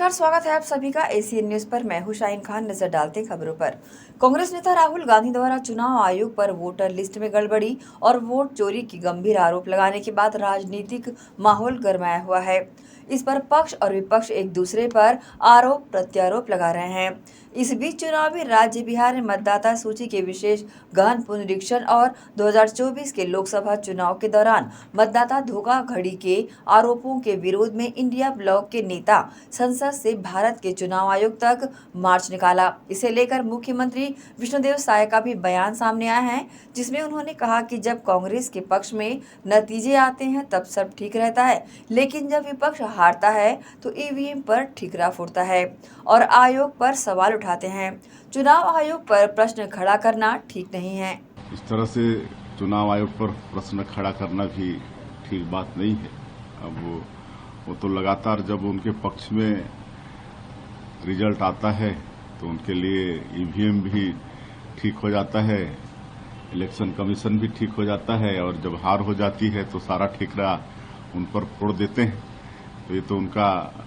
नमस्कार, स्वागत है आप सभी का एसीएन न्यूज पर। मैं हूं शाहीन खान। नजर डालते हैं खबरों पर। कांग्रेस नेता राहुल गांधी द्वारा चुनाव आयोग पर वोटर लिस्ट में गड़बड़ी और वोट चोरी की गंभीर आरोप लगाने के बाद राजनीतिक माहौल गरमाया हुआ है। इस पर पक्ष और विपक्ष एक दूसरे पर आरोप प्रत्यारोप लगा रहे हैं। इस बीच चुनावी राज्य बिहार में मतदाता सूची के विशेष गहन पुनरीक्षण और 2024 के लोकसभा चुनाव के दौरान मतदाता धोखाधड़ी के आरोपों के विरोध में इंडिया ब्लॉक के नेता संसद से भारत के चुनाव आयोग तक मार्च निकाला। इसे लेकर मुख्यमंत्री विष्णुदेव साय का भी बयान सामने आया है, जिसमें उन्होंने कहा कि जब कांग्रेस के पक्ष में नतीजे आते हैं तब सब ठीक रहता है, लेकिन जब विपक्ष हारता है तो ईवीएम पर ठिकरा फुटता है और आयोग पर सवाल उठाते हैं। चुनाव आयोग पर प्रश्न खड़ा करना ठीक नहीं है। इस तरह से चुनाव आयोग पर प्रश्न खड़ा करना भी ठीक बात नहीं है। अब वो तो लगातार जब उनके पक्ष में रिजल्ट आता है तो उनके लिए ईवीएम भी ठीक हो जाता है, इलेक्शन कमीशन भी ठीक हो जाता है, और जब हार हो जाती है तो सारा ठिकरा उन पर फोड़ देते हैं। तो ये तो उनका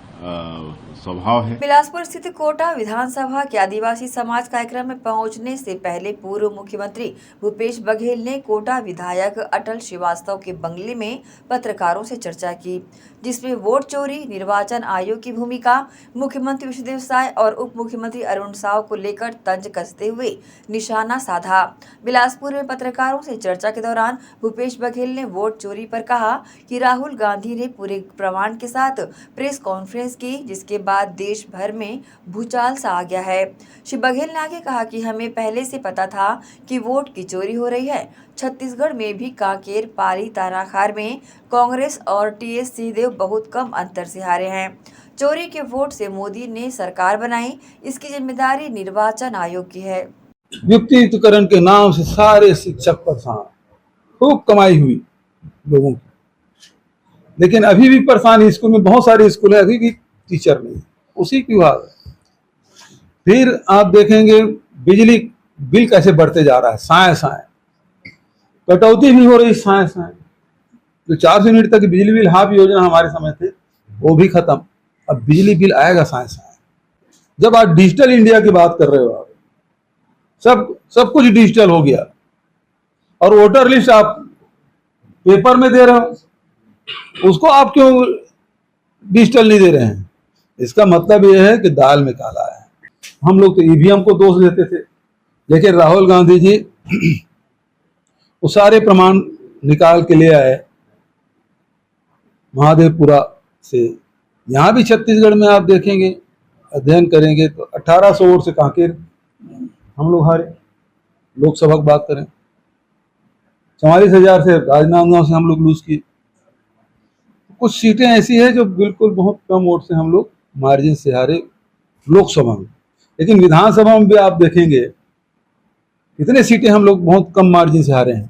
स्वभाव है। बिलासपुर स्थित कोटा विधानसभा के आदिवासी समाज कार्यक्रम में पहुंचने से पहले पूर्व मुख्यमंत्री भूपेश बघेल ने कोटा विधायक अटल श्रीवास्तव के बंगले में पत्रकारों से चर्चा की, जिसमें वोट चोरी, निर्वाचन आयोग की भूमिका, मुख्यमंत्री विष्णुदेव साय और उप मुख्यमंत्री अरुण साव को लेकर तंज कसते हुए निशाना साधा। बिलासपुर में पत्रकारों से चर्चा के दौरान भूपेश बघेल ने वोट चोरी पर कहा कि राहुल गांधी ने पूरे प्रमाण के साथ प्रेस कॉन्फ्रेंस की, जिसके बाद देश भर में भूचाल सा आ गया है। श्री बघेल ने आगे कहा कि हमें पहले से पता था कि वोट की चोरी हो रही है। छत्तीसगढ़ में भी कांकेर, पाली, तानाखार में कांग्रेस और टीएस सिंहदेव बहुत कम अंतर से हारे हैं। चोरी के वोट से मोदी ने सरकार बनाई, इसकी जिम्मेदारी निर्वाचन आयोग की है। वित्तीयकरण के नाम से सारे शिक्षक परेशान, खूब कमाई हुई लोगों की, लेकिन अभी भी परेशान। स्कूल में बहुत सारे स्कूल है, अभी भी टीचर नहीं, उसी की बात। फिर आप देखेंगे बिजली बिल कैसे बढ़ते जा रहा है, साए साए कटौती भी हो रही, साए साए। तो 400 यूनिट तक बिजली बिल हाफ योजना हमारे समय थे, वो भी खत्म। अब बिजली बिल आएगा साए साए। जब आप डिजिटल इंडिया की बात कर रहे हो, आप सब कुछ डिजिटल हो गया, और वोटर लिस्ट आप पेपर में दे रहे हो, उसको आप क्यों डिजिटल नहीं दे रहे हैं? इसका मतलब यह है कि दाल में काला है। हम लोग तो ईवीएम को दोष देते थे, लेकिन राहुल गांधी जी वो सारे प्रमाण निकाल के ले आए महादेवपुरा से। यहाँ भी छत्तीसगढ़ में आप देखेंगे, अध्ययन करेंगे तो 1800 वोट से कांकेर हम लोग हारे। लोकसभा की बात करें, 44,000 से राजनांदगांव से हम लोग लूज किए। कुछ सीटें ऐसी है जो बिल्कुल बहुत कम वोट से हम लोग मार्जिन से हारे लोकसभा में। लेकिन विधानसभा में भी आप देखेंगे कितने सीटें हम लोग बहुत कम मार्जिन से हारे हैं।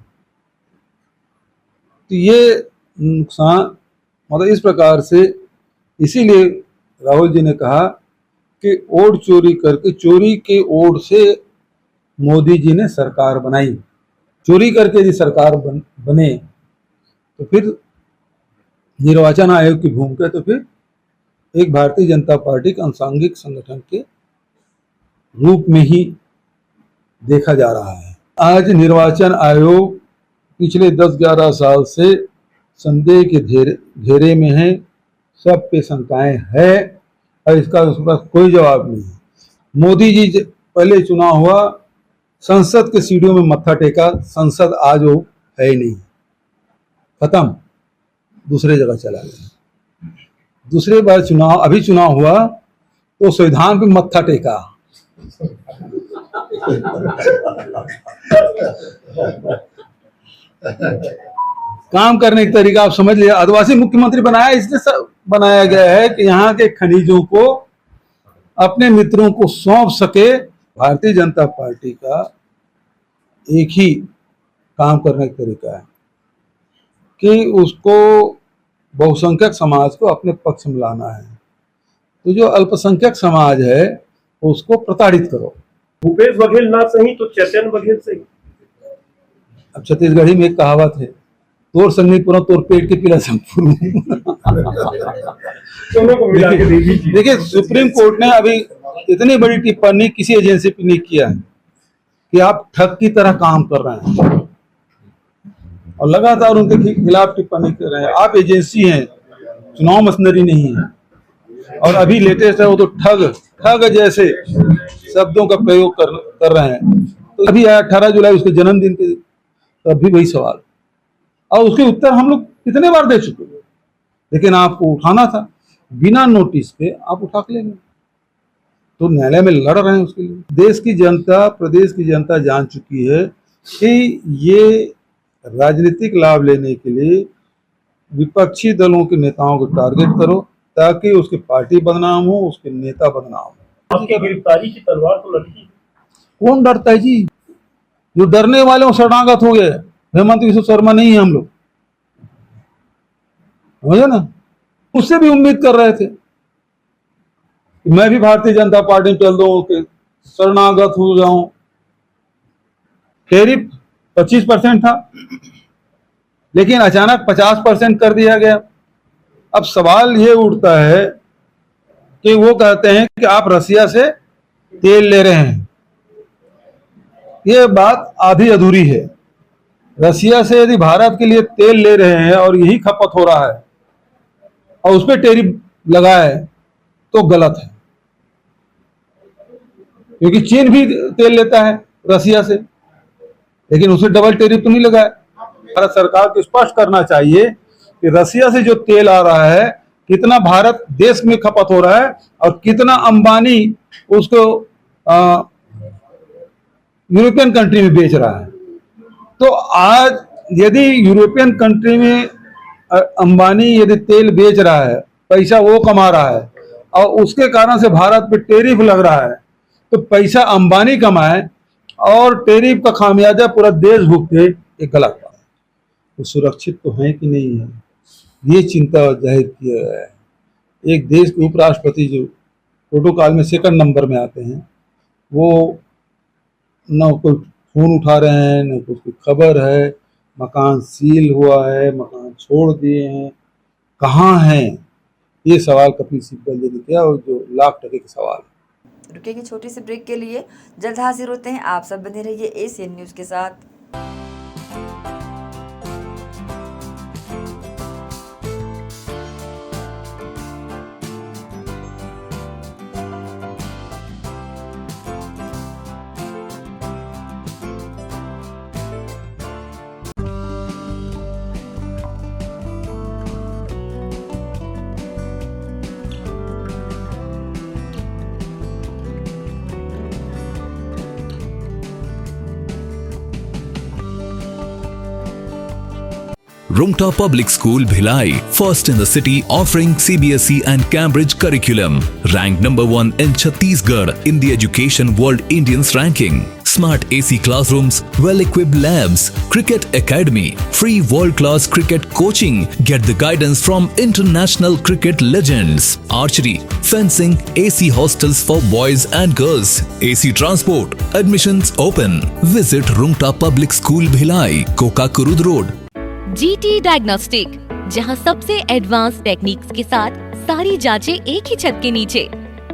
तो ये नुकसान मतलब इस प्रकार से, इसीलिए राहुल जी ने कहा कि वोट चोरी करके, चोरी के वोट से मोदी जी ने सरकार बनाई। चोरी करके यदि सरकार बने तो फिर निर्वाचन आयोग की भूमिका तो फिर एक भारतीय जनता पार्टी के अनुसांगिक संगठन के रूप में ही देखा जा रहा है। आज निर्वाचन आयोग पिछले 10-11 साल से संदेह के घेरे में है, सब पे शंकाएं है, और इसका उसका कोई जवाब नहीं है। मोदी जी पहले चुनाव हुआ, संसद के सीढ़ियों में मत्था टेका, संसद आज वो है ही नहीं, खत्म, दूसरे जगह चला गया। दूसरे बार अभी चुनाव हुआ तो संविधान पे मत्था टेका। काम करने का तरीका आप समझ लिया। आदिवासी मुख्यमंत्री बनाया, इसलिए बनाया गया है कि यहाँ के खनिजों को अपने मित्रों को सौंप सके। भारतीय जनता पार्टी का एक ही काम करने का तरीका है कि उसको बहुसंख्यक समाज को अपने पक्ष में लाना है। तो जो अल्पसंख्यक समाज है उसको प्रताड़ित करो। भूपेश बघेल ना सही तो चैतन्य बघेल सही। अब छत्तीसगढ़ी में एक कहावत है, तोर संग नहीं पूरा तोर पेट के पिला सब पूरू। दोनों को मिला के दे दीजिए। देखिए सुप्रीम कोर्ट ने अभी इतनी बड़ी टिप्पणी किसी एजेंसी पे नहीं किया है कि आप ठग की तरह काम कर रहे हैं और लगातार उनके खिलाफ टिप्पणी कर रहे हैं। आप एजेंसी हैं, चुनाव मशीनरी नहीं है। और अभी लेटेस्ट है वो तो ठग जैसे शब्दों का प्रयोग कर रहे हैं। तो अभी आया 18 जुलाई उसके जन्मदिन के, तो अभी वही सवाल और उसके उत्तर हम लोग कितने बार दे चुके हैं, लेकिन आपको उठाना था बिना नोटिस के, आप उठा के लेंगे तो न्यायालय में लड़ रहे हैं उसके लिए। देश की जनता, प्रदेश की जनता जान चुकी है कि ये राजनीतिक लाभ लेने के लिए विपक्षी दलों के नेताओं को टारगेट करो ताकि उसकी पार्टी बदनाम हो, उसके नेता बदनाम हो। आपकी गिरफ्तारी की तलवार तो लटकी। कौन डरता है जी? जो डरने वाले वो शरणागत हो गए। हेमंत विश्व शर्मा नहीं है हम लोग, समझे ना? उससे भी उम्मीद कर रहे थे कि मैं भी भारतीय जनता पार्टी में चल दूं, कि शरणागत हो जाऊं। टैरिफ 25% था, लेकिन अचानक 50% कर दिया गया। अब सवाल ये उठता है कि वो कहते हैं कि आप रसिया से तेल ले रहे हैं। ये बात आधी अधूरी है। रसिया से यदि भारत के लिए तेल ले रहे हैं और यही खपत हो रहा है और उस पर टैरिफ लगा है तो गलत है, क्योंकि चीन भी तेल लेता है रसिया से, लेकिन उसे डबल टैरिफ तो नहीं लगा है। भारत सरकार को स्पष्ट करना चाहिए कि रसिया से जो तेल आ रहा है कितना भारत देश में खपत हो रहा है और कितना अंबानी उसको यूरोपियन कंट्री में बेच रहा है। तो आज यदि यूरोपियन कंट्री में अंबानी यदि तेल बेच रहा है, पैसा वो कमा रहा है और उसके कारण से भारत पे टैरिफ लग रहा है, तो पैसा अंबानी कमाए और टैरिफ का खामियाजा पूरा देश भुगते, एक गलत बात है। तो सुरक्षित तो है कि नहीं है, ये चिंता जाहिर किया गया है। एक देश के उपराष्ट्रपति जो प्रोटोकॉल में सेकंड नंबर में आते हैं, वो न कोई फोन उठा रहे हैं, न कुछ खबर है, मकान सील हुआ है, मकान छोड़ दिए हैं, कहाँ हैं, ये सवाल कपिल सिब्बल जी ने किया और जो लाख टके का सवाल है। रुकेंगे छोटी सी ब्रेक के लिए, जल्द हाजिर होते हैं। आप सब बने रहिए एशियन न्यूज के साथ। Rumta Public School Bhilai, first in the city, offering CBSE and Cambridge curriculum, ranked number 1 in Chhattisgarh in the Education World Indians ranking. Smart AC classrooms, well-equipped labs, cricket academy, free world-class cricket coaching. Get the guidance from international cricket legends. Archery, fencing, AC hostels for boys and girls, AC transport. Admissions open. Visit Rumta Public School Bhilai, Kokakurud Road. GT diagnostic, जहां सबसे advance techniques के साथ सारी जांचें एक ही छत के नीचे।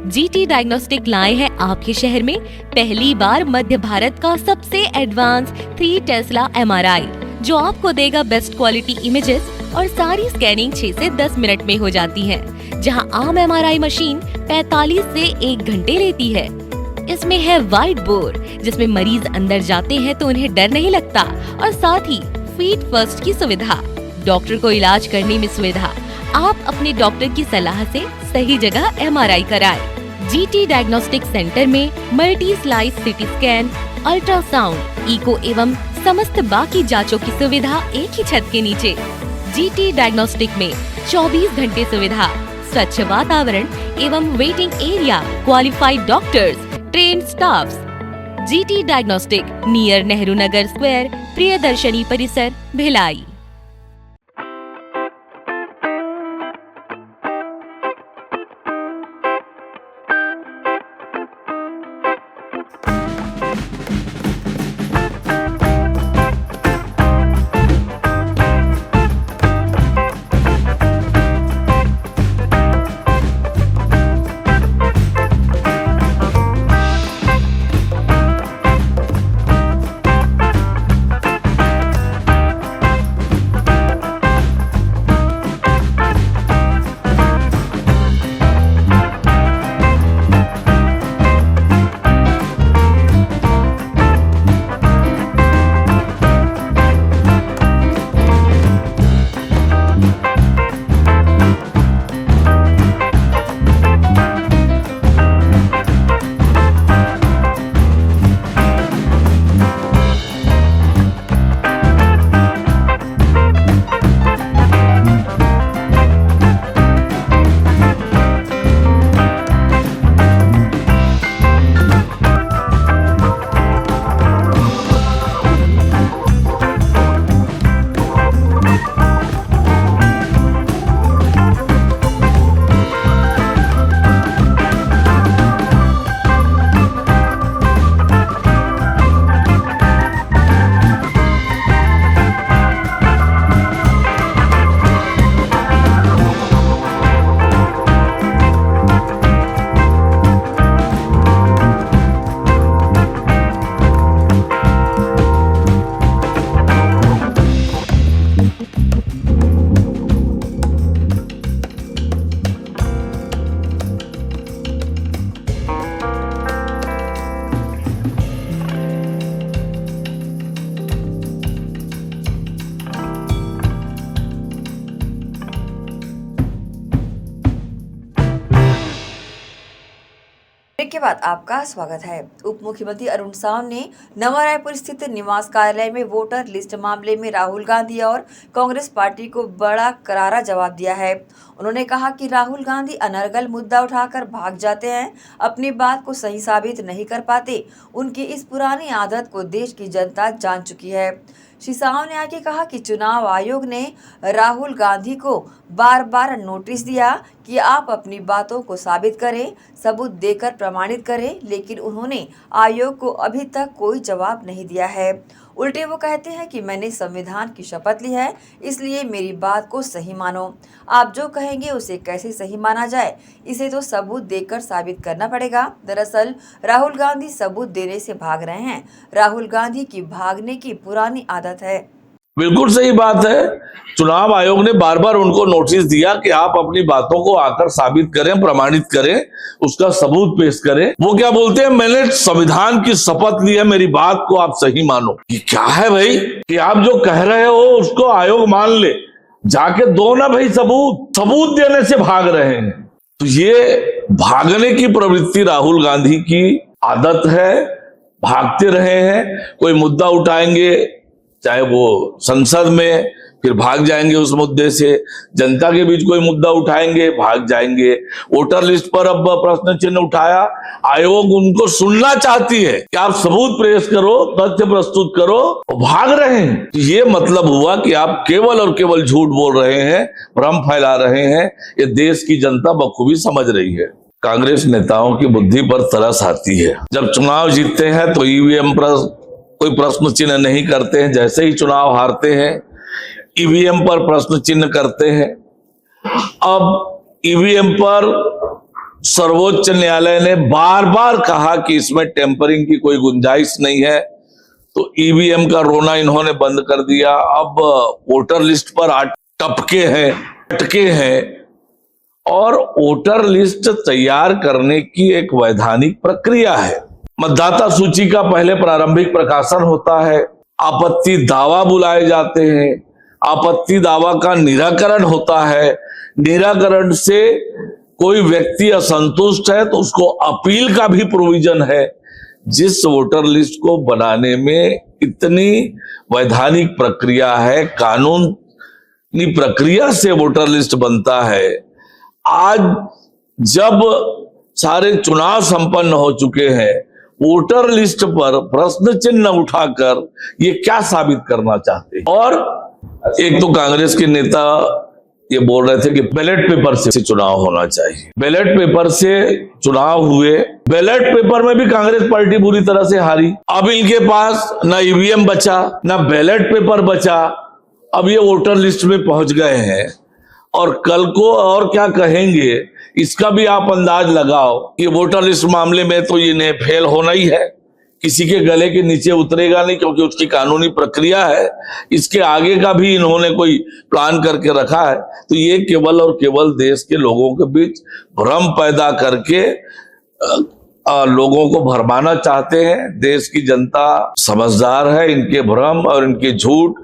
GT डायग्नोस्टिक लाए हैं आपके शहर में पहली बार मध्य भारत का सबसे एडवांस 3 टेस्ला MRI, जो आपको देगा बेस्ट क्वालिटी इमेजेस और सारी स्कैनिंग 6 से 10 मिनट में हो जाती है, जहां आम MRI मशीन 45 से 1 घंटे लेती है। इसमें है वाइट बोर, जिसमें मरीज अंदर जाते हैं तो उन्हें डर नहीं लगता, और साथ ही फीट फर्स्ट की सुविधा, डॉक्टर को इलाज करने में सुविधा। आप अपने डॉक्टर की सलाह से सही जगह MRI कराएं। GT डायग्नोस्टिक सेंटर में multi slice CT scan, ultrasound, echo एवं समस्त बाकी जांचों की सुविधा एक ही छत के नीचे। GT डायग्नोस्टिक में 24 घंटे सुविधा, स्वच्छ वातावरण एवं waiting area, qualified doctors, trained staffs. GT diagnostic, near Nehru Nagar square, Priyadarshini परिसर, भिलाई। ब्रेक के बाद आपका स्वागत है। उप मुख्यमंत्री अरुण साव ने नवा रायपुर स्थित निवास कार्यालय में वोटर लिस्ट मामले में राहुल गांधी और कांग्रेस पार्टी को बड़ा करारा जवाब दिया है। उन्होंने कहा कि राहुल गांधी अनर्गल मुद्दा उठाकर भाग जाते हैं, अपनी बात को सही साबित नहीं कर पाते। उनकी इस पुरानी आदत को देश की जनता जान चुकी है। श्री साव ने आगे कहा कि चुनाव आयोग ने राहुल गांधी को बार बार नोटिस दिया कि आप अपनी बातों को साबित करें, सबूत देकर प्रमाणित करें, लेकिन उन्होंने आयोग को अभी तक कोई जवाब नहीं दिया है। उल्टे वो कहते हैं कि मैंने संविधान की शपथ ली है, इसलिए मेरी बात को सही मानो। आप जो कहेंगे उसे कैसे सही माना जाए, इसे तो सबूत देकर साबित करना पड़ेगा। दरअसल राहुल गांधी सबूत देने से भाग रहे हैं। राहुल गांधी की भागने की पुरानी आदत है। बिल्कुल सही बात है। चुनाव आयोग ने बार बार उनको नोटिस दिया कि आप अपनी बातों को आकर साबित करें, प्रमाणित करें, उसका सबूत पेश करें। वो क्या बोलते हैं, मैंने संविधान की शपथ ली है, मेरी बात को आप सही मानो। ये क्या है भाई कि आप जो कह रहे हो उसको आयोग मान ले, जाके दो ना भाई सबूत देने से भाग रहे हैं। तो ये भागने की प्रवृत्ति राहुल गांधी की आदत है, भागते रहे हैं। कोई मुद्दा उठाएंगे, चाहे वो संसद में, फिर भाग जाएंगे उस मुद्दे से। जनता के बीच कोई मुद्दा उठाएंगे, भाग जाएंगे। वोटर लिस्ट पर अब प्रश्न चिन्ह उठाया, आयोग उनको सुनना चाहती है कि आप सबूत पेश करो, तथ्य प्रस्तुत करो, और भाग रहे हैं। तो ये मतलब हुआ कि आप केवल और केवल झूठ बोल रहे हैं, भ्रम फैला रहे हैं। ये देश की जनता बखूबी समझ रही है। कांग्रेस नेताओं की बुद्धि पर तरस आती है। जब चुनाव जीतते हैं तो ईवीएम पर कोई प्रश्न चिन्ह नहीं करते हैं, जैसे ही चुनाव हारते हैं ईवीएम पर प्रश्न चिन्ह करते हैं। अब ईवीएम पर सर्वोच्च न्यायालय ने बार बार कहा कि इसमें टेम्परिंग की कोई गुंजाइश नहीं है, तो ईवीएम का रोना इन्होंने बंद कर दिया। अब वोटर लिस्ट पर अटके हैं और वोटर लिस्ट तैयार करने की एक वैधानिक प्रक्रिया है। मतदाता सूची का पहले प्रारंभिक प्रकाशन होता है, आपत्ति दावा बुलाए जाते हैं, आपत्ति दावा का निराकरण होता है। निराकरण से कोई व्यक्ति असंतुष्ट है तो उसको अपील का भी प्रोविजन है। जिस वोटर लिस्ट को बनाने में इतनी वैधानिक प्रक्रिया है, कानूनी प्रक्रिया से वोटर लिस्ट बनता है, आज जब सारे चुनाव संपन्न हो चुके हैं, वोटर लिस्ट पर प्रश्न चिन्ह उठाकर ये क्या साबित करना चाहते हैं। और एक तो कांग्रेस के नेता ये बोल रहे थे कि बैलेट पेपर से चुनाव होना चाहिए। बैलेट पेपर से चुनाव हुए, बैलेट पेपर में भी कांग्रेस पार्टी बुरी तरह से हारी। अब इनके पास ना ईवीएम बचा, ना बैलेट पेपर बचा, अब ये वोटर लिस्ट में पहुंच गए हैं और कल को और क्या कहेंगे इसका भी आप अंदाज लगाओ। ये वोटर लिस्ट मामले में तो इन्हें फेल होना ही है, किसी के गले के नीचे उतरेगा नहीं, क्योंकि उसकी कानूनी प्रक्रिया है। इसके आगे का भी इन्होंने कोई प्लान करके रखा है। तो ये केवल और केवल देश के लोगों के बीच भ्रम पैदा करके लोगों को भरमाना चाहते हैं। देश की जनता समझदार है, इनके भ्रम और इनके झूठ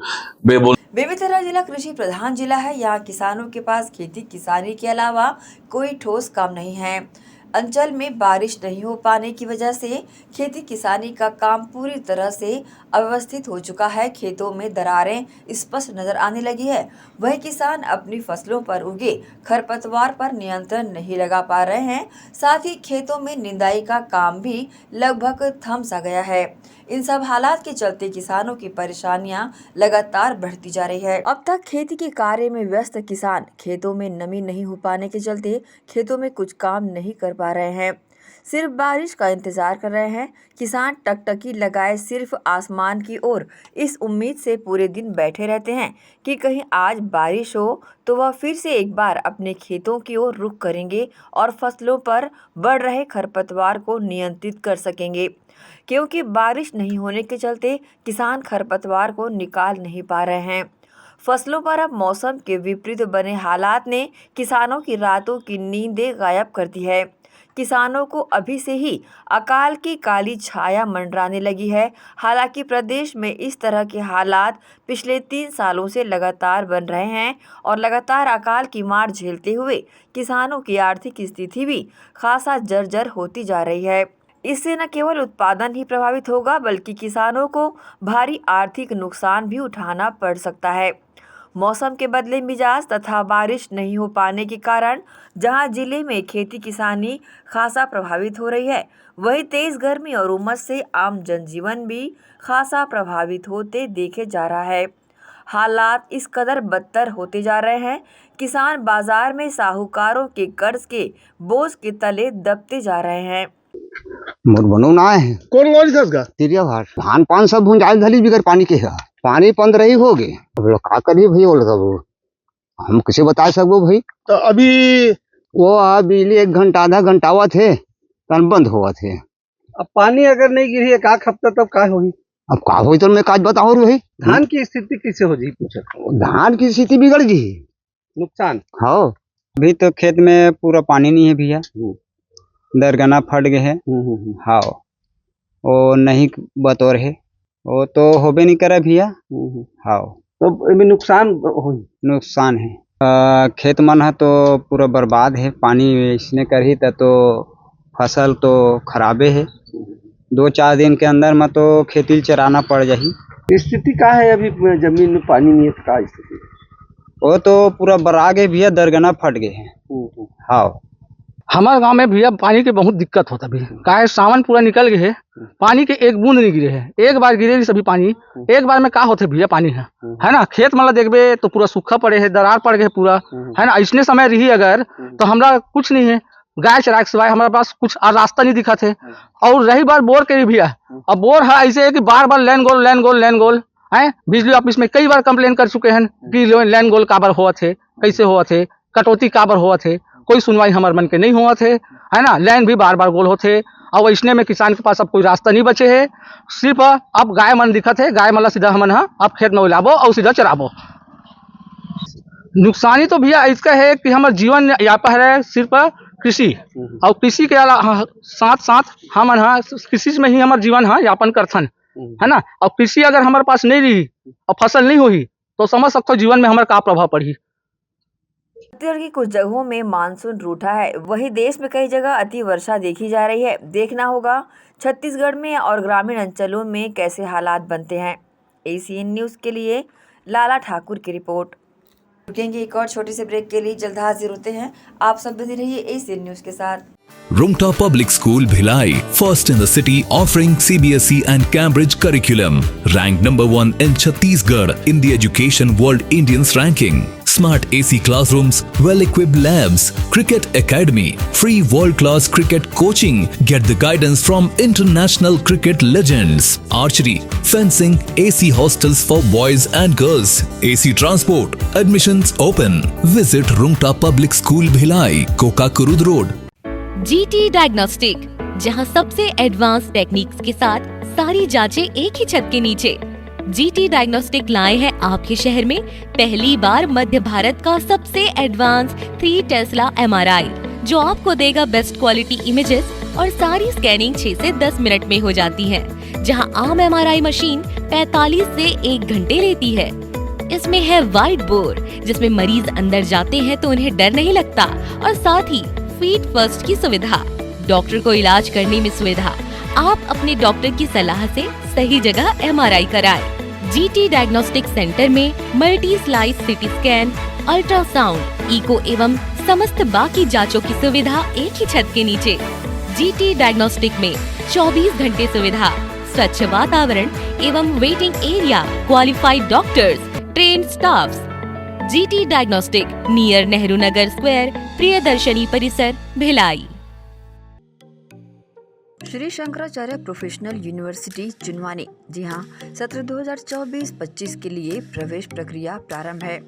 बेमेतरा जिला कृषि प्रधान जिला है। यहाँ किसानों के पास खेती किसानी के अलावा कोई ठोस काम नहीं है। अंचल में बारिश नहीं हो पाने की वजह से खेती किसानी का काम पूरी तरह से अव्यवस्थित हो चुका है। खेतों में दरारें स्पष्ट नजर आने लगी है। वह किसान अपनी फसलों पर उगे खरपतवार पर नियंत्रण नहीं लगा पा रहे हैं। साथ ही खेतों में निंदाई का काम भी लगभग थम सा गया है। इन सब हालात के चलते किसानों की परेशानियां लगातार बढ़ती जा रही है। अब तक खेती के कार्य में व्यस्त किसान खेतों में नमी नहीं हो पाने के चलते खेतों में कुछ काम नहीं कर पा रहे हैं, सिर्फ बारिश का इंतजार कर रहे हैं। किसान टकटकी लगाए सिर्फ आसमान की ओर इस उम्मीद से पूरे दिन बैठे रहते हैं कि कहीं आज बारिश हो तो वह फिर से एक बार अपने खेतों की ओर रुख करेंगे और फसलों पर बढ़ रहे खरपतवार को नियंत्रित कर सकेंगे। क्योंकि बारिश नहीं होने के चलते किसान खरपतवार को निकाल नहीं पा रहे हैं। फसलों पर अब मौसम के विपरीत बने हालात ने किसानों की रातों की नींदें गायब कर दी है। किसानों को अभी से ही अकाल की काली छाया मंडराने लगी है। हालांकि प्रदेश में इस तरह के हालात पिछले 3 सालों से लगातार बन रहे हैं और लगातार अकाल की मार झेलते हुए किसानों की आर्थिक स्थिति भी खासा जर्जर होती जा रही है। इससे न केवल उत्पादन ही प्रभावित होगा बल्कि किसानों को भारी आर्थिक नुकसान भी उठाना पड़ सकता है। मौसम के बदले मिजाज तथा बारिश नहीं हो पाने के कारण जहां जिले में खेती किसानी खासा प्रभावित हो रही है, वहीं तेज गर्मी और उमस से आम जनजीवन भी खासा प्रभावित होते देखे जा रहा है। हालात इस कदर बदतर होते जा रहे हैं, किसान बाजार में साहूकारों के कर्ज के बोझ के तले दबते जा रहे हैं। मोर बनू ना है कौन कौन सा का तिरिया भार धान पान सब भुंजाल धली बिगर पानी के है पानी पंद रही होगे अब लोग का करिए भाई बोल सब हम किसे बता सकबो भाई तो अभी वो बिजली 1 घंटा आधा घंटा हुआ थे तन बंद हुआ थे अब पानी अगर नहीं गिरी एक हफ्ता तब का होगी अब का हो तो मैं काज बताओ भाई धान की स्थिति कैसे हो जी पूछो धान की स्थिति बिगड़ गई नुकसान हाँ अभी तो खेत में पूरा पानी नहीं है भैया दरगना फट गए है हाँ वो नहीं बतौर है वो तो होबे नहीं करे भैया हाँ तो अभी नुकसान हो नुकसान है खेत मन है तो पूरा बर्बाद है पानी इसने कर ही तो फसल तो खराबे है 2-4 दिन के अंदर में तो खेती चराना पड़ जाही स्थिति का है अभी जमीन में पानी नहीं है तो का स्थिति वो तो पूरा बरा गए भैया दरगना फट गए हैं हाँ हमारे गांव में भैया पानी की बहुत दिक्कत होता है। काहे सावन पूरा निकल गए है, पानी के एक बूंद नहीं गिरे है। एक बार गिरे सभी पानी एक बार में का होते भैया पानी है ना। खेत मतलब देखबे तो पूरा सूखा पड़े है, दरार पड़ गए पूरा है ना। इसने समय रही अगर तो हमरा कुछ नहीं है, गाय चरा के सिवाय हमारे पास कुछ रास्ता नहीं दिखा थे। और रही बार बोर के भी भैया, अब बोर है ऐसे है कि बार बार लैंड गोल है। बिजली ऑफिस में कई बार कंप्लेन कर चुके हैं कि लैंड गोल काबर हुआ थे, कैसे हुआ थे, कटौती काबर हुआ थे, कोई सुनवाई हमारे मन के नहीं हुआ थे है ना। लैंड भी बार बार गोल होते और इसने में किसान के पास अब कोई रास्ता नहीं बचे है। सिर्फ अब गाय मन दिखत है, गाय मतलब सीधा हमन अब खेत में उलाबो और सीधा चराबो। नुकसानी तो भैया इसका है कि हमारा जीवन यापन है सिर्फ कृषि और कृषि के साथ साथ हमन कृषि में ही हमारा जीवन यापन करथन है ना। और कृषि अगर हमारे पास नहीं रही और फसल नहीं हुई तो समझ सकते हो जीवन में हमारा का प्रभाव पड़ी। छत्तीसगढ़ की कुछ जगहों में मानसून रूठा है, वहीं देश में कई जगह अति वर्षा देखी जा रही है। देखना होगा छत्तीसगढ़ में और ग्रामीण अंचलों में कैसे हालात बनते हैं। ACN न्यूज़ के लिए लाला ठाकुर की रिपोर्ट। रुकेंगे एक और छोटे से ब्रेक के लिए, जल्द हाजिर होते हैं। आप सब बने रहिए ACN न्यूज़ के साथ। Rumta Public School Bhilai, first in the city offering CBSE and Cambridge curriculum. Ranked number 1 in Chhattisgarh in the Education World Indians ranking. Smart AC classrooms, well-equipped labs, cricket academy, free world-class cricket coaching. Get the guidance from international cricket legends. Archery, fencing, AC hostels for boys and girls. AC transport. Admissions open. Visit Rumta Public School Bhilai, Kokakurud Road. GT diagnostic, जहां सबसे advance techniques के साथ सारी जांचें एक ही छत के नीचे। GT डायग्नोस्टिक लाए हैं आपके शहर में पहली बार मध्य भारत का सबसे एडवांस 3 टेस्ला MRI, जो आपको देगा बेस्ट क्वालिटी इमेजेस और सारी स्कैनिंग 6 से 10 मिनट में हो जाती है, जहां आम MRI मशीन 45 से 1 घंटे लेती है। इसमें है वाइट बोर, जिसमें मरीज अंदर जाते हैं तो उन्हें डर नहीं लगता, और साथ ही फीट फर्स्ट की सुविधा, डॉक्टर को इलाज करने में सुविधा। आप अपने डॉक्टर की सलाह से सही जगह MRI कराएं। GT डायग्नोस्टिक सेंटर में multi slice CT scan, ultrasound, echo एवं समस्त बाकी जांचों की सुविधा एक ही छत के नीचे। GT डायग्नोस्टिक में 24 घंटे सुविधा, स्वच्छ वातावरण एवं waiting area, qualified doctors, train staffs. GT diagnostic near Nehru Nagar square, Priyadarshini परिसर, भिलाई। श्री शंकराचार्य प्रोफेशनल यूनिवर्सिटी चुनवानी, जी हाँ, सत्र 2024-25 के लिए प्रवेश प्रक्रिया प्रारंभ है।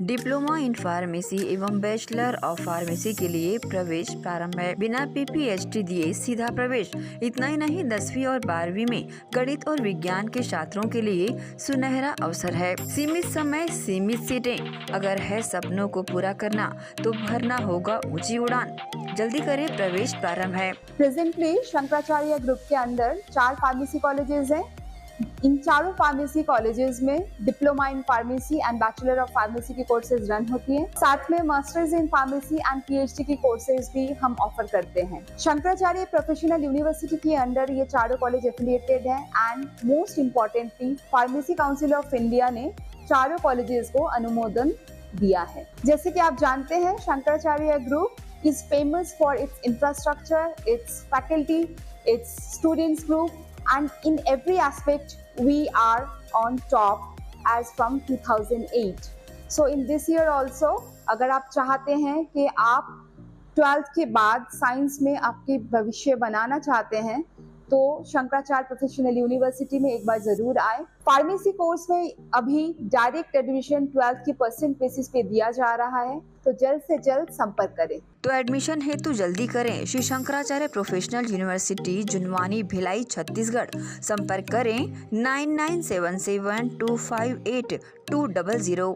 डिप्लोमा इन फार्मेसी एवं बैचलर ऑफ फार्मेसी के लिए प्रवेश प्रारंभ है। बिना PPHD दिए सीधा प्रवेश। इतना ही नहीं, 10वीं और 12वीं में गणित और विज्ञान के छात्रों के लिए सुनहरा अवसर है। सीमित समय, सीमित सीटें। अगर है सपनों को पूरा करना तो भरना होगा ऊंची उड़ान। जल्दी करें, प्रवेश प्रारंभ है। प्रेजेंटली शंकराचार्य ग्रुप के अंदर 4 फार्मेसी कॉलेजेस हैं। इन चारों फार्मेसी कॉलेजेस में diploma in pharmacy and bachelor of pharmacy की कोर्सेज रन होती हैं। साथ में masters in pharmacy and PhD की कोर्सेज भी हम ऑफर करते हैं। शंकराचार्य प्रोफेशनल यूनिवर्सिटी के अंडर ये चारों कॉलेज एफिलिएटेड हैं and most importantly pharmacy council of India ने चारों कॉलेजेस को अनुमोदन दिया है। जैसे कि आप जानते हैं, Shankaracharya group is famous for its infrastructure, it's faculty, it's students group, and in every aspect we are on top as from 2008. So in this year also, अगर आप चाहते हैं कि आप 12th के बाद साइंस में आपके भविष्य बनाना चाहते हैं तो शंकराचार्य प्रोफेशनल यूनिवर्सिटी में एक बार जरूर आए। फार्मेसी कोर्स में अभी डायरेक्ट एडमिशन 12th की परसेंट बेसिस पे दिया जा रहा है, तो जल्द से जल्द संपर्क करें। तो एडमिशन हेतु जल्दी करें। Shri Shankaracharya professional university, Junwani, Bhilai, Chhattisgarh. संपर्क करें 9977258200।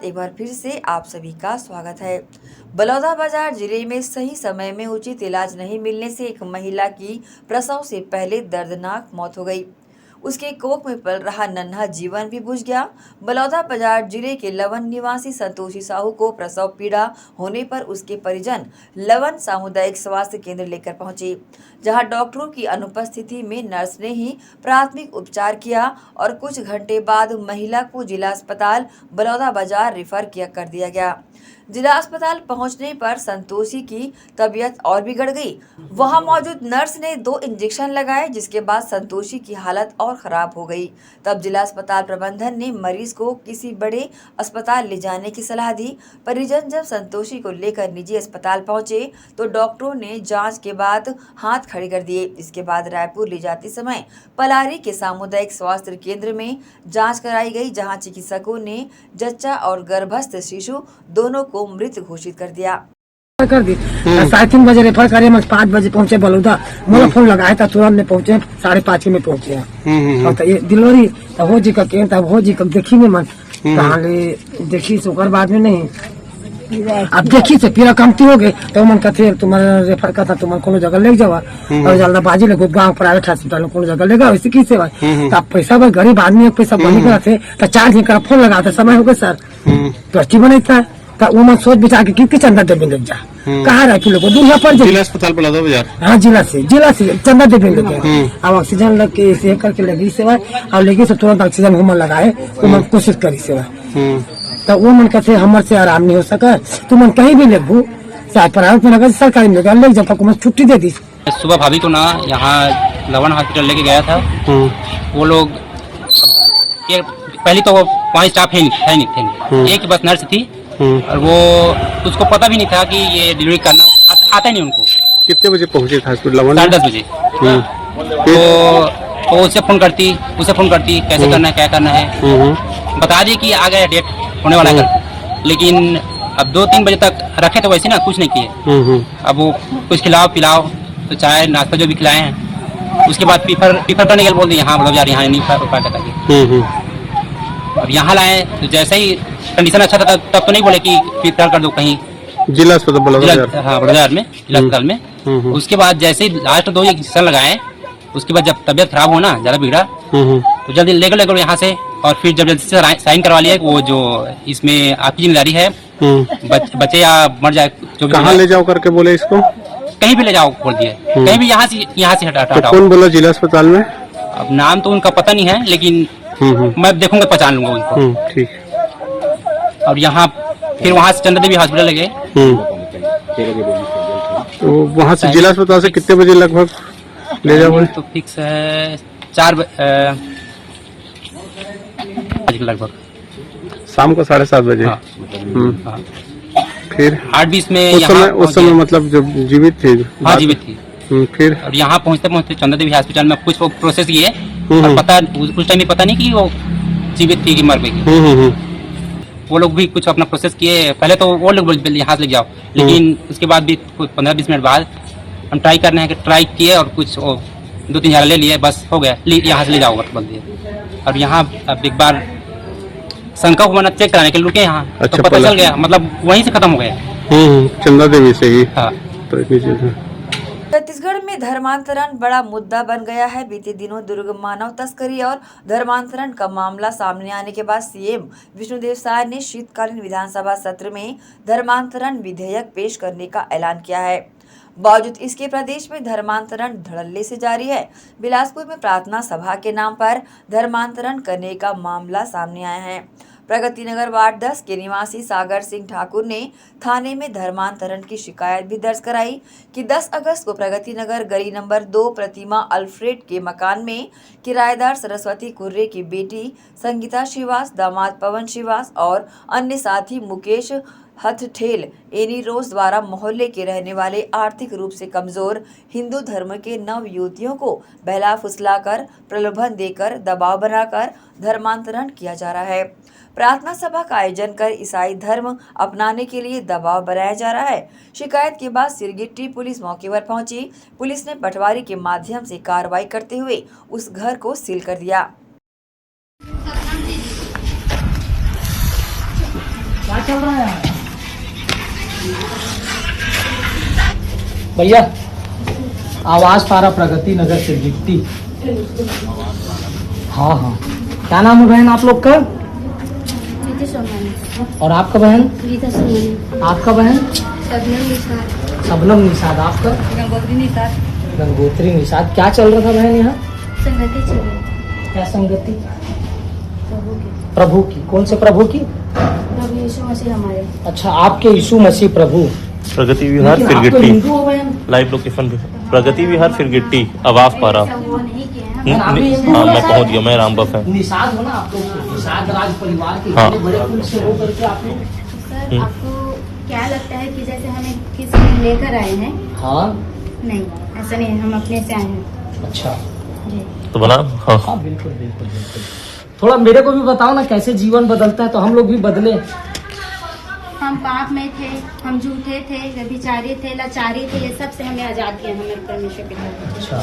एक बार फिर से आप सभी का स्वागत है। बलौदाबाजार जिले में सही समय में उचित इलाज नहीं मिलने से एक महिला की प्रसव से पहले दर्दनाक मौत हो गई। उसके कोख में पल रहा नन्हा जीवन भी बुझ गया। बलौदाबाजार जिले के लवन निवासी संतोषी साहू को प्रसव पीड़ा होने पर उसके परिजन लवन सामुदायिक स्वास्थ्य केंद्र लेकर पहुंचे, जहां डॉक्टरों की अनुपस्थिति में नर्स ने ही प्राथमिक उपचार किया और कुछ घंटे बाद महिला को जिला अस्पताल बलौदाबाजार रेफर कर दिया गया। जिला अस्पताल पहुंचने पर संतोषी की तबीयत और बिगड़ गई। वहां मौजूद नर्स ने 2 इंजेक्शन लगाए, जिसके बाद संतोषी की हालत और खराब हो गई। तब जिला अस्पताल प्रबंधन ने मरीज को किसी बड़े अस्पताल ले जाने की सलाह दी। परिजन जब संतोषी को लेकर निजी अस्पताल पहुंचे तो डॉक्टरों ने जांच के बाद हाथ खड़े कर दिए। इसके बाद रायपुर ले जाते समय पलारी के सामुदायिक स्वास्थ्य केंद्र में जाँच कराई गई, जहाँ चिकित्सकों ने जच्चा और गर्भस्थ शिशु दोनों को मृत घोषित कर दिया। कर दी 3:30 बजे रेफर करे, 5 बजे पहुंचे बलौदा। मोला फोन लगाया था, तुरंत में पहुंचे, 5:30 में पहुंचे। और ये डिलीवरी हो जी का तब हो जी का देखी में मन देखी से बाद में नहीं, अब देखी से पीड़ा कमती हो गई तो मन कहते तुम्हारा रेफर करता, तुम कोनो जगह ले जावा और जल्दबाजी ले गाँव प्राइवेट हॉस्पिटल कोनो जगह ले गया वैसे की सेवा। तो पैसा भाई गरीब आदमी पैसा बनी करते तो 4 दिन का फोन लगाते, समय हो गए सर ट्रस्टी बने था तो वो मन सोच विचार के कितने चंदा देवी लग जा कहाँ रहा कि लोग दूर पर जिला अस्पताल बलौदाबाजार। हाँ जिला से चंदा देवी लग गया। अब ऑक्सीजन लग के इसे करके लगी सेवा और लेगी से तुरंत ऑक्सीजन घूमन लगाए तो मन कोशिश करी सेवा। तो वो मन कहते हमारे से आराम नहीं हो सका, तो मन कहीं भी लेगू चाहे प्राइवेट में लगा सरकारी में लगा ले जब तक छुट्टी दे दी। सुबह भाभी को ना यहाँ लवन हॉस्पिटल लेके गया था। वो लोग पहले तो वो 5 स्टाफ है नहीं थे, एक बस नर्स थी और वो उसको पता भी नहीं था कि ये डिलीवरी करना आता नहीं उनको। कितने बजे पहुंचे था हॉस्पिटल? 10:30 बजे। तो उसे फोन करती कैसे करना है क्या करना है, बता दी कि आ गया डेट होने वाला है, लेकिन अब 2-3 बजे तक रखे तो वैसे ना कुछ नहीं किए। अब वो कुछ खिलाओ पिलाओ तो चाय नाश्ता जो भी खिलाए हैं, उसके बाद पीफर करने के लिए बोल दिए यहाँ बलौदाबाजार यहाँ नहीं पाता। अब यहाँ लाए तो जैसे ही कंडीशन अच्छा था तब तो नहीं बोले कि पीफर कर दो कहीं जिला अस्पताल बलौदाबाजार। हाँ बलौदाबाजार में जिला अस्पताल में। उसके बाद जैसे ही लास्ट 2 इंजेक्शन लगाए, उसके बाद जब तबियत खराब हो ना ज्यादा बिगड़ा तो जल्दी लेकर यहाँ से, और फिर जब जल्दी से साइन करवा लिया वो जो इसमें आपकी जिम्मेदारी है बचे या मर जाए जो भी। कहाँ ले जाओ करके बोले इसको? कहीं भी ले जाओ बोल दिए, कहीं भी यहाँ से हटा। तो कौन बोला जिला अस्पताल में? अब नाम तो उनका पता नहीं है, लेकिन मैं देखूंगा पहचान लूंगा उनको। ठीक। और यहाँ फिर वहाँ से चंद्र देवी हॉस्पिटल गए। तो वहाँ से जिला अस्पताल से कितने बजे लगभग ले जाओ? तो फिक्स है 4 बजे लगभग, शाम को 7:30 बजे। हाँ। फिर 8:20 में उस समय मतलब जब जीवित थी? हाँ जीवित थी। फिर और यहाँ पहुँचते चंद्र देवी हॉस्पिटल में कुछ वो प्रोसेस किए और पता उस टाइम में पता नहीं कि वो जीवित थी कि मर गई। वो लोग भी कुछ अपना प्रोसेस किए, पहले तो वो लोग यहाँ से ले जाओ, लेकिन उसके बाद भी 15-20 मिनट बाद हम ट्राई किए और कुछ 2-3 हजार ले लिए, बस हो गया यहाँ से ले जाओ बोल दिए। और यहाँ अब एक बार शंका को मना चेक कराने के लिए रुके यहाँ। अच्छा, तो पता चल गया मतलब वहीं से खत्म हो गया चंदा देवी से ही। हाँ। तो छत्तीसगढ़ में धर्मांतरण बड़ा मुद्दा बन गया है। बीते दिनों दुर्ग मानव तस्करी और धर्मांतरण का मामला सामने आने के बाद सीएम विष्णुदेव साय ने शीतकालीन विधानसभा सत्र में धर्मांतरण विधेयक पेश करने का ऐलान किया है। बावजूद इसके प्रदेश में धर्मांतरण धड़ल्ले से जारी है। बिलासपुर में प्रार्थना सभा के नाम पर धर्मांतरण करने का मामला सामने आया है। प्रगति नगर वार्ड 10 के निवासी सागर सिंह ठाकुर ने थाने में धर्मांतरण की शिकायत भी दर्ज कराई कि 10 अगस्त को प्रगति नगर गली नंबर 2 प्रतिमा अल्फ्रेड के मकान में किराएदार सरस्वती कुर्रे की बेटी संगीता श्रीवास, दामाद पवन श्रीवास और अन्य साथी मुकेश हथठेल एनी रोज द्वारा मोहल्ले के रहने वाले आर्थिक रूप से कमजोर हिंदू धर्म के नव युवतियों को बहला फुसलाकर, प्रलोभन देकर, दबाव बनाकर धर्मांतरण किया जा रहा है। प्रार्थना सभा का आयोजन कर ईसाई धर्म अपनाने के लिए दबाव बनाया जा रहा है। शिकायत के बाद सिरगिट्टी पुलिस मौके पर पहुंची। पुलिस ने पटवारी के माध्यम से कार्रवाई करते हुए उस घर को सील कर दिया। चल रहा है यहाँ? भैया आवाज पारा प्रगति नगर से गिट्टी। हाँ हाँ, क्या नाम है बहन आप लोग का? और आपका बहन? आपका बहन? शबनम निषाद। आपका? गंगोत्री निषाद। क्या चल रहा था बहन यहाँ? संगति चल रही। क्या संगति? प्रभु की। कौन से प्रभु की? प्रभु यीशु मसीह हमारे। अच्छा, आपके यीशु मसीह प्रभु। प्रगति विहार लेकिन फिर आप तो गिट्टी। हिंदू हो बहन। लाइव लोकेशन पे प्रगति विहार फिर गिट्टी आवाज पारा। वो नहीं किए हैं। आप भी हिंदू हाँ हो मैं शायद? पहुंच गया, मैं राम बफ है। निषाद हो ना आप लोग? निषाद राज परिवार के हाँ। इतने बड़े कुल से हो करके आप लोग। सर आपको क्या लगता है कि जैसे हमें किसी ने लेकर आए हैं? हाँ नहीं, ऐसा नहीं है, हम अपने से आए हैं। अच्छा जी। तो बना हाँ। हाँ बिल्कुल बिल्कुल बिल्कुल। थोड़ा मेरे को भी बताओ ना कैसे जीवन बदलता है, तो हम लोग भी बदले। हम पाप में थे, हम झूठे थे, व्यभिचारी थे, लाचारी थे, ये सब से हमें आजाद किया हमें परमेश्वर के द्वारा। अच्छा,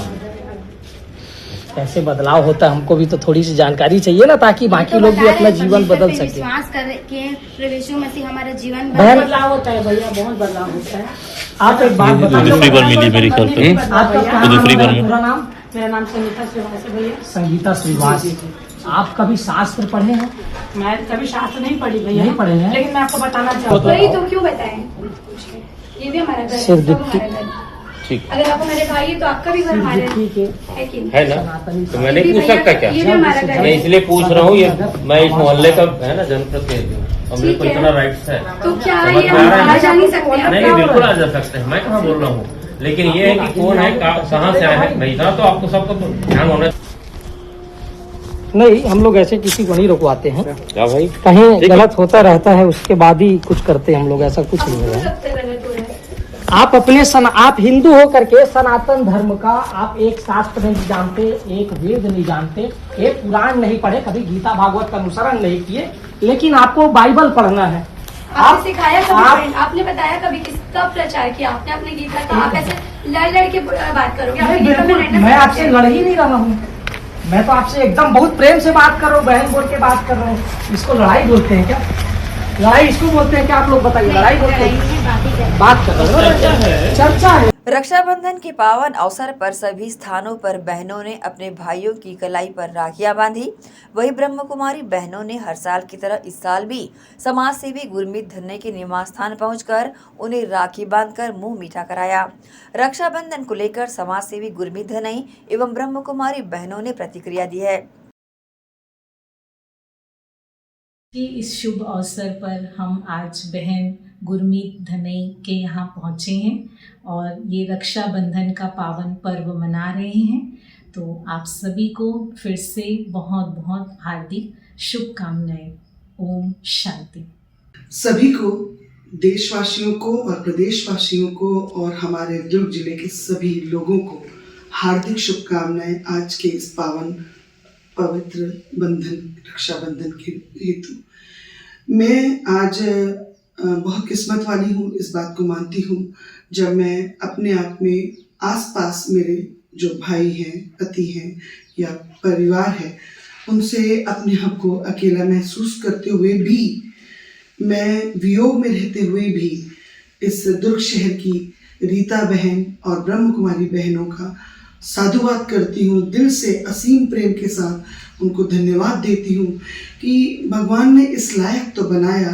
कैसे बदलाव होता है हमको भी तो थोड़ी सी जानकारी चाहिए ना, ताकि बाकी लोग भी अपना जीवन बदल सके। विश्वास करके प्रभु यीशु मसीह हमारा जीवन बदलाव होता है भैया, बहुत बदलाव होता है। आप एक बात बताइए। दूसरी बार मिली मेरी ख्याल पे। आपका क्या तो दूसरी नाम बार है? में पूरा नाम? मेरा नाम संगीता श्रीवास है भैया। संगीता श्रीवास। आप कभी शास्त्र पढ़े हैं? मैं कभी शास्त्र नहीं पढ़ी भैया। नहीं पढ़े हैं? लेकिन मैं आपको बताना चाहूँगा। वही तो क्यों बताएं? ये भी हमारा घर है, सिर्फ सब हमारा घर है। ठीक अगर आपको मेरे भाई है तो आपका भी घर हमारे ठीक है। है कि नहीं? है ना, तो मैं नहीं पूछ सकता क्या? ये भी हमारा घर मैं है। इसलिए पूछ रहा हूँ, ये मैं इस मोहल्ले का है ना जनप्रतिनिधि हूँ और मेरे को ठीक है। इतना राइट्स है। तो क्या समझ ये में आ रहा हम है? आ जा नहीं सकते? आप नहीं क्या बिल्कुल बोल आ जा सकते हैं, मैं कहाँ बोल रहा हूँ, लेकिन ये है कि कौन है, कहाँ से आया है, नहीं था तो आपको सबको तो ध्यान होना। नहीं, हम लोग ऐसे किसी को नहीं रुकवाते हैं। क्या भाई? कहीं गलत होता रहता है उसके बाद ही कुछ करते हैं हम लोग, ऐसा कुछ नहीं है। आप अपने आप हिंदू हो करके सनातन धर्म का आप एक शास्त्र नहीं जानते, एक वेद नहीं जानते, एक पुराण नहीं पढ़े, कभी गीता भागवत का अनुसरण नहीं किए, लेकिन आपको बाइबल पढ़ना है। आपने सिखाया कभी? आपने बताया कभी? किसका प्रचार किया आपने अपने गीता का? आप ऐसे लड़ के बात करोगे? आपने गीता में बिल्कुल, मैं आपसे लड़ ही नहीं रहा हूँ। मैं तो आपसे एकदम बहुत प्रेम से बात कर रहा हूँ, बहन बोल के बात कर रहा हूँ। इसको लड़ाई बोलते हैं क्या? लड़ाई इसको बोलते हैं क्या? आप लोग बताइए। लड़ाई बोलते हैं? बात कर रहे हो, चर्चा है। रक्षाबंधन के पावन अवसर पर सभी स्थानों पर बहनों ने अपने भाइयों की कलाई पर राखियां बांधी। वहीं ब्रह्म कुमारी बहनों ने हर साल की तरह इस साल भी समाज सेवी गुरमीत धन्ने के निवास स्थान पहुंचकर उन्हें राखी बांधकर मुंह मीठा कराया। रक्षाबंधन को लेकर समाज सेवी गुरमीत धन्ने एवं ब्रह्म कुमारी बहनों ने प्रतिक्रिया दी है। इस शुभ अवसर पर हम आज बहन गुरमीत धनई के यहाँ पहुँचे हैं और ये रक्षाबंधन का पावन पर्व मना रहे हैं। तो आप सभी को फिर से बहुत बहुत हार्दिक शुभकामनाएं। ओम शांति। सभी को, देशवासियों को और प्रदेशवासियों को और हमारे दुर्ग जिले के सभी लोगों को हार्दिक शुभकामनाएं आज के इस पावन पवित्र बंधन रक्षाबंधन के हेतु। मैं आज बहुत किस्मत वाली हूँ, इस बात को मानती हूँ, जब मैं अपने आप में आसपास मेरे जो भाई हैं, पति हैं या परिवार है, उनसे अपने आप को अकेला महसूस करते हुए भी, मैं वियोग में रहते हुए भी इस दुर्ग शहर की रीता बहन और ब्रह्म कुमारी बहनों का साधुवाद करती हूँ। दिल से असीम प्रेम के साथ उनको धन्यवाद देती हूँ कि भगवान ने इस लायक तो बनाया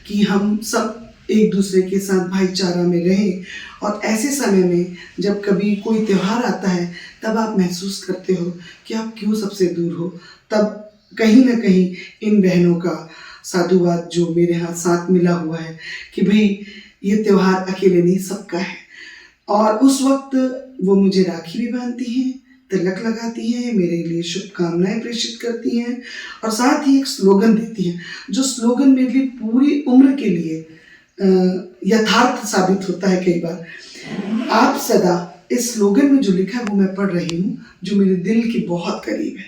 कि हम सब एक दूसरे के साथ भाईचारा में रहें। और ऐसे समय में जब कभी कोई त्यौहार आता है तब आप महसूस करते हो कि आप क्यों सबसे दूर हो, तब कहीं ना कहीं इन बहनों का साधुवाद जो मेरे हाथ साथ मिला हुआ है कि भाई ये त्यौहार अकेले नहीं, सबका है। और उस वक्त वो मुझे राखी भी बांधती हैं, तिलक लगाती हैं, मेरे लिए शुभकामनाएं प्रेषित करती हैं और साथ ही एक स्लोगन देती हैं, जो स्लोगन मेरे लिए पूरी उम्र के लिए यथार्थ साबित होता है। कई बार आप सदा, इस स्लोगन में जो लिखा है वो मैं पढ़ रही हूँ, जो मेरे दिल के बहुत करीब है।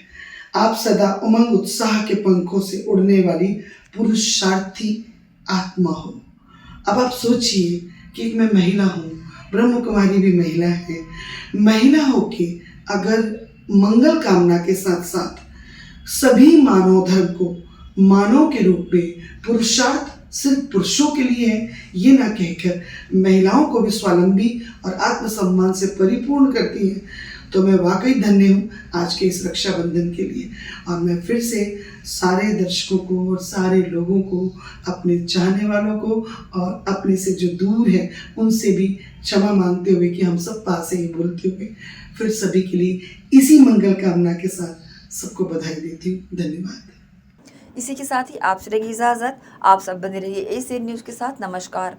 आप सदा उमंग उत्साह के पंखों से उड़ने वाली पुरुषार्थी आत्मा हो। अब आप सोचिए कि मैं महिला हूँ, ब्रह्म कुमारी भी महिला है। महिला होके अगर मंगल कामना के साथ साथ सभी मानव धर्म को मानव के रूप में पुरुषार्थ सिर्फ पुरुषों के लिए है, ये ना कहकर महिलाओं को भी स्वावलंबी और आत्मसम्मान से परिपूर्ण करती हैं, तो मैं वाकई धन्य हूँ आज के इस रक्षाबंधन के लिए। और मैं फिर से सारे दर्शकों को और सारे लोगों को, अपने चाहने वालों को और अपने से जो दूर हैं उनसे भी क्षमा मांगते हुए कि हम सब पास ही बोलते हुए फिर सभी के लिए इसी मंगल कामना के साथ सबको बधाई देती हूँ। धन्यवाद। इसी के साथ ही आपसे रहेगी इजाजत। आप सब बने रहिए एसीएन न्यूज के साथ। नमस्कार।